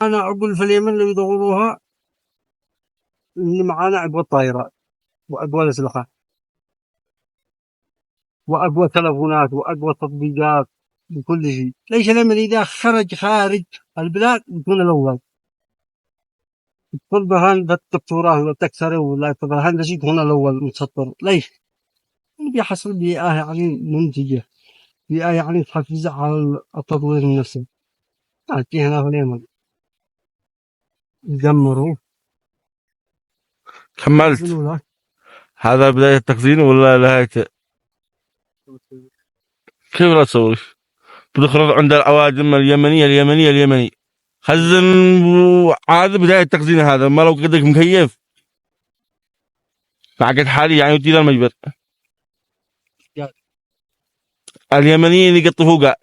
أنا أقول في اليمن لو يدوروها إن معانا أقوى الطائرات وأقوى الأسلحة وأقوى تلفونات وأقوى تطبيقات وكل شيء. ليش اليمن إذا خرج خارج البلاد يكون الأول؟ يدخل برهان بالدكتوراه ولا تكسره ولا برهان ليش يكون الأول متسطر؟ ليش؟ بيحصل بيئة يعني منتجة، بيئة يعني تحفز على التطوير النفسي. تأتي هنا في اليمن يدمروا كملت. يقفلوا لك. هذا بداية التخزين ولا نهايته؟ كيف لا تسوي؟ بتخرج عند الأوادم اليمني خزن. هذا بداية التخزين. هذا ما لو قدك مكيف فعقد حالي يعني ودي المجبر اليمنيين يقطفوا قاع